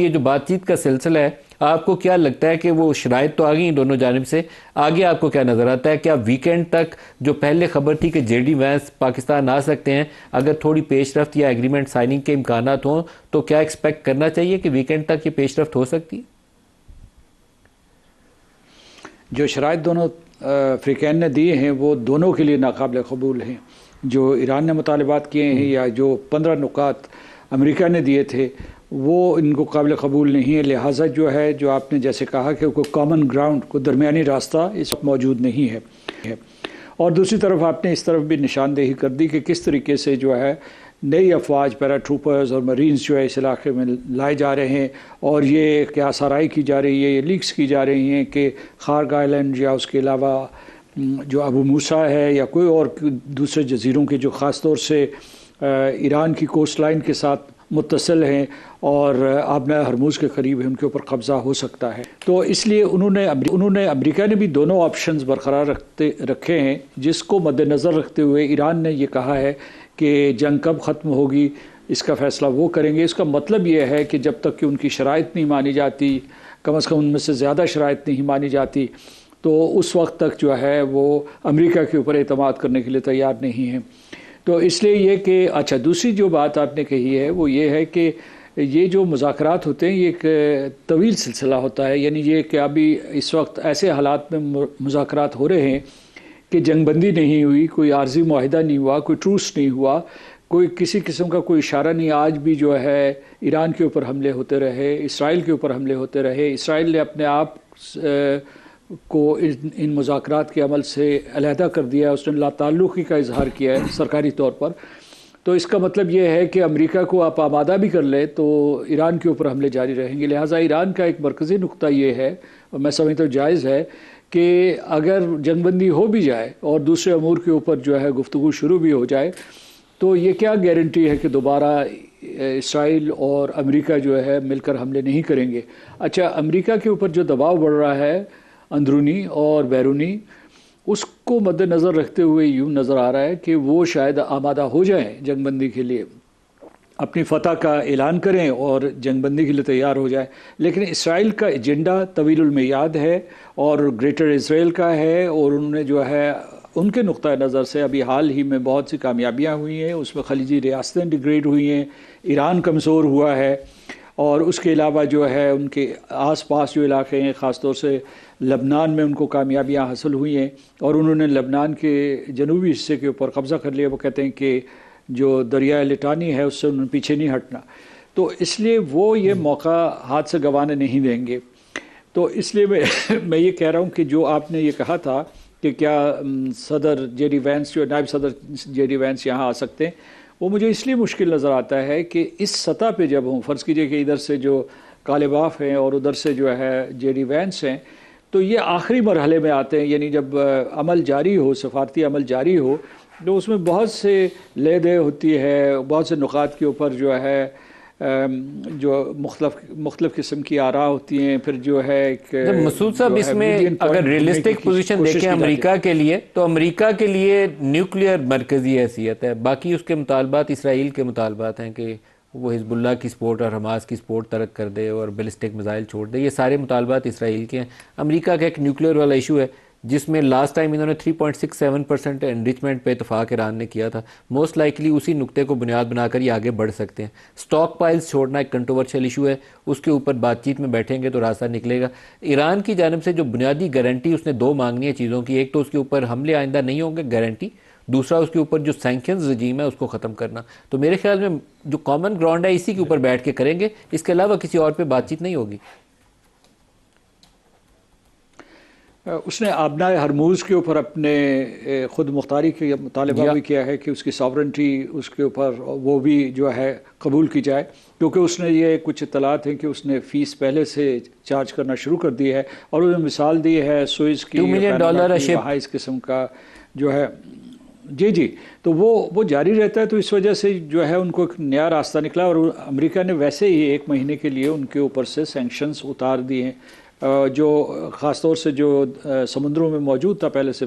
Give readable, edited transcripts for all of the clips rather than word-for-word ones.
یہ جو بات چیت کا سلسلہ ہے، آپ کو کیا لگتا ہے کہ وہ شرائط تو آ گئی ہیں دونوں جانب سے، آگے آپ کو کیا نظر آتا ہے؟ کیا ویکینڈ تک جو پہلے خبر تھی کہ جے ڈی وینس پاکستان آ سکتے ہیں، اگر تھوڑی پیش رفت یا ایگریمنٹ سائننگ کے امکانات ہوں تو کیا ایکسپیکٹ کرنا چاہیے کہ ویکینڈ تک یہ پیش رفت ہو سکتی ہے؟ جو شرائط دونوں فریقین نے دیے ہیں وہ دونوں کے لیے ناقابل قبول ہیں. جو ایران نے مطالبات کیے ہیں یا جو 15 نکات امریکہ نے دیے تھے وہ ان کو قابل قبول نہیں ہے. لہٰذا جو ہے، جو آپ نے جیسے کہا کہ کوئی کامن گراؤنڈ، کوئی درمیانی راستہ اس وقت موجود نہیں ہے. اور دوسری طرف آپ نے اس طرف بھی نشاندہی کر دی کہ کس طریقے سے جو ہے نئی افواج، پیرا ٹروپرز اور مرینز جو ہے اس علاقے میں لائے جا رہے ہیں، اور یہ کیا سرائی کی جا رہی ہے، یہ لیکس کی جا رہی ہیں کہ خارگ آئی لینڈ یا اس کے علاوہ جو ابو موسیٰ ہے یا کوئی اور دوسرے جزیروں کے جو خاص طور سے ایران کی کوسٹ لائن کے ساتھ متصل ہیں اور آبنۂ ہرموز کے قریب ہیں، ان کے اوپر قبضہ ہو سکتا ہے. تو اس لیے انہوں نے امریکہ نے بھی دونوں آپشنز برقرار رکھے ہیں، جس کو مد نظر رکھتے ہوئے ایران نے یہ کہا ہے کہ جنگ کب ختم ہوگی اس کا فیصلہ وہ کریں گے. اس کا مطلب یہ ہے کہ جب تک کہ ان کی شرائط نہیں مانی جاتی، کم از کم ان میں سے زیادہ شرائط نہیں مانی جاتی، تو اس وقت تک جو ہے وہ امریکہ کے اوپر اعتماد کرنے کے لیے تیار نہیں ہیں. تو اس لیے یہ کہ اچھا، دوسری جو بات آپ نے کہی ہے وہ یہ ہے کہ یہ جو مذاکرات ہوتے ہیں یہ ایک طویل سلسلہ ہوتا ہے. یعنی یہ کہ ابھی اس وقت ایسے حالات میں مذاکرات ہو رہے ہیں کہ جنگ بندی نہیں ہوئی، کوئی عارضی معاہدہ نہیں ہوا، کوئی ٹروس نہیں ہوا، کوئی کسی قسم کا کوئی اشارہ نہیں. آج بھی جو ہے ایران کے اوپر حملے ہوتے رہے، اسرائیل کے اوپر حملے ہوتے رہے. اسرائیل نے اپنے آپ کو ان مذاکرات کے عمل سے علیحدہ کر دیا، اس نے لا تعلقی کا اظہار کیا ہے سرکاری طور پر. تو اس کا مطلب یہ ہے کہ امریکہ کو آپ آمادہ بھی کر لے تو ایران کے اوپر حملے جاری رہیں گے. لہٰذا ایران کا ایک مرکزی نقطہ یہ ہے، اور میں سمجھتا ہوں جائز ہے، کہ اگر جنگ بندی ہو بھی جائے اور دوسرے امور کے اوپر جو ہے گفتگو شروع بھی ہو جائے تو یہ کیا گارنٹی ہے کہ دوبارہ اسرائیل اور امریکہ جو ہے مل کر حملے نہیں کریں گے. اچھا، امریکہ کے اوپر جو دباؤ بڑھ رہا ہے اندرونی اور بیرونی، اس کو مد نظر رکھتے ہوئے یوں نظر آ رہا ہے کہ وہ شاید آمادہ ہو جائیں جنگ بندی کے لیے، اپنی فتح کا اعلان کریں اور جنگ بندی کے لیے تیار ہو جائے. لیکن اسرائیل کا ایجنڈا طویل المیعاد ہے اور گریٹر اسرائیل کا ہے، اور انہوں نے جو ہے ان کے نقطہ نظر سے ابھی حال ہی میں بہت سی کامیابیاں ہوئی ہیں. اس میں خلیجی ریاستیں ڈیگریڈ ہوئی ہیں، ایران کمزور ہوا ہے، اور اس کے علاوہ جو ہے ان کے آس پاس جو علاقے ہیں، خاص طور سے لبنان میں ان کو کامیابیاں حاصل ہوئی ہیں، اور انہوں نے لبنان کے جنوبی حصے کے اوپر قبضہ کر لیا. وہ کہتے ہیں کہ جو دریائے لٹانی ہے اس سے انہوں نے پیچھے نہیں ہٹنا. تو اس لیے وہ یہ موقع ہاتھ سے گنوانے نہیں دیں گے. تو اس لیے میں یہ کہہ رہا ہوں کہ جو آپ نے یہ کہا تھا کہ کیا صدر جے ڈی وینس، جو نائب صدر جے ڈی وینس یہاں آ سکتے ہیں، وہ مجھے اس لیے مشکل نظر آتا ہے کہ اس سطح پہ جب ہوں، فرض کیجئے کہ ادھر سے جو کالباف ہیں اور ادھر سے جو ہے جے ڈی وینس ہیں، تو یہ آخری مرحلے میں آتے ہیں. یعنی جب عمل جاری ہو، سفارتی عمل جاری ہو، تو اس میں بہت سے لے دے ہوتی ہے، بہت سے نکات کے اوپر جو ہے جو مختلف قسم کی آراء ہوتی ہیں. پھر جو ہے ایک مسعود صاحب، اس میں اگر ریئلسٹک پوزیشن دیکھیں امریکہ کے لیے، تو امریکہ کے لیے نیوکلیئر مرکزی حیثیت ہے. باقی اس کے مطالبات اسرائیل کے مطالبات ہیں کہ وہ حزب اللہ کی سپورٹ اور حماس کی سپورٹ ترک کر دے اور بیلسٹک میزائل چھوڑ دے. یہ سارے مطالبات اسرائیل کے ہیں. امریکہ کا ایک نیوکلیئر والا ایشو ہے جس میں لاسٹ ٹائم انہوں نے 3.67% انریچمنٹ پہ اتفاق ایران نے کیا تھا. موسٹ لائکلی اسی نقطے کو بنیاد بنا کر یہ آگے بڑھ سکتے ہیں. سٹاک پائلز چھوڑنا ایک کنٹروورشل ایشو ہے، اس کے اوپر بات چیت میں بیٹھیں گے تو راستہ نکلے گا. ایران کی جانب سے جو بنیادی گارنٹی اس نے دو مانگنی ہے چیزوں کی، ایک تو اس کے اوپر حملے آئندہ نہیں ہوں گے گارنٹی، دوسرا اس کے اوپر جو سینکشنز رجیم ہے اس کو ختم کرنا. تو میرے خیال میں جو کامن گراؤنڈ ہے اسی کے اوپر بیٹھ کے کریں گے، اس کے علاوہ کسی اور پہ بات چیت نہیں ہوگی. اس نے آبنائے ہرموز کے اوپر اپنے خود مختاری کا مطالبہ بھی کیا ہے کہ اس کی ساورنٹی اس کے اوپر وہ بھی جو ہے قبول کی جائے، کیونکہ اس نے یہ کچھ اطلاعات ہیں کہ اس نے فیس پہلے سے چارج کرنا شروع کر دی ہے، اور انہوں نے مثال دی ہے سوئز کی، $2 ملین وہاں اس قسم کا جو ہے جی تو وہ جاری رہتا ہے. تو اس وجہ سے جو ہے ان کو ایک نیا راستہ نکلا، اور امریکہ نے ویسے ہی 1 مہینے کے لیے ان کے اوپر سے سینکشنز اتار دیے ہیں، جو خاص طور سے جو سمندروں میں موجود تھا پہلے سے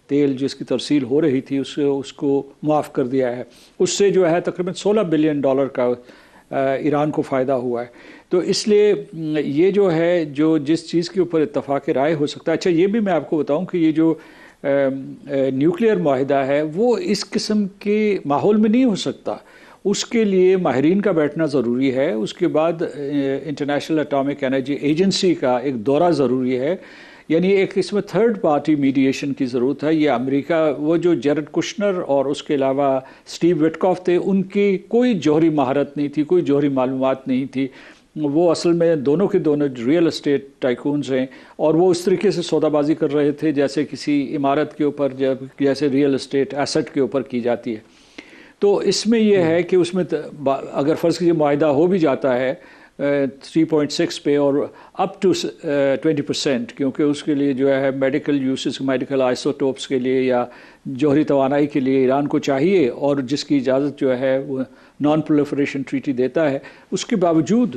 تیل جس کی ترسیل ہو رہی تھی اس کو معاف کر دیا ہے. اس سے جو ہے تقریباً $16 بلین کا ایران کو فائدہ ہوا ہے. تو اس لیے یہ جو ہے جو جس چیز کے اوپر اتفاق رائے ہو سکتا ہے. اچھا یہ بھی میں آپ کو بتاؤں کہ یہ جو نیوکلیئر معاہدہ ہے وہ اس قسم کے ماحول میں نہیں ہو سکتا. اس کے لیے ماہرین کا بیٹھنا ضروری ہے. اس کے بعد انٹرنیشنل اٹامک انرجی ایجنسی کا ایک دورہ ضروری ہے. یعنی ایک اس میں تھرڈ پارٹی میڈیشن کی ضرورت ہے. یہ امریکہ وہ جو جیرڈ کشنر اور اس کے علاوہ سٹیو وٹکاف تھے ان کی کوئی جوہری مہارت نہیں تھی, کوئی جوہری معلومات نہیں تھی. وہ اصل میں دونوں کے دونوں ریئل اسٹیٹ ٹائکونز ہیں اور وہ اس طریقے سے سودا بازی کر رہے تھے جیسے کسی عمارت کے اوپر جیسے ریئل اسٹیٹ ایسٹ کے اوپر کی جاتی ہے. تو اس میں یہ ہے کہ اس میں اگر فرض کیجیے معاہدہ ہو بھی جاتا ہے 3.6 پہ اور اپ ٹو 20%, کیونکہ اس کے لیے جو ہے میڈیکل یوسز میڈیکل آئسوٹوپس کے لیے یا جوہری توانائی کے لیے ایران کو چاہیے اور جس کی اجازت جو ہے وہ نان پرولیفریشن ٹریٹی دیتا ہے. اس کے باوجود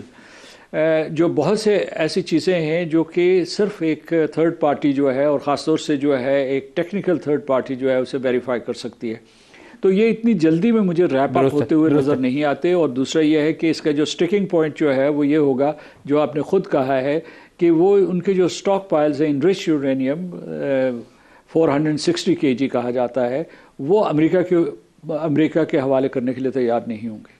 جو بہت سے ایسی چیزیں ہیں جو کہ صرف ایک تھرڈ پارٹی جو ہے اور خاص طور سے جو ہے ایک ٹیکنیکل تھرڈ پارٹی جو ہے اسے ویریفائی کر سکتی ہے. تو یہ اتنی جلدی میں مجھے ریپ اپ ہوتے ہوئے نظر نہیں آتے. اور دوسرا یہ ہے کہ اس کا جو سٹیکنگ پوائنٹ جو ہے وہ یہ ہوگا جو آپ نے خود کہا ہے کہ وہ ان کے جو سٹاک پائلز ہیں انریچ یورینیم 460 kg کہا جاتا ہے وہ امریکہ کے حوالے کرنے کے لیے تیار نہیں ہوں گے.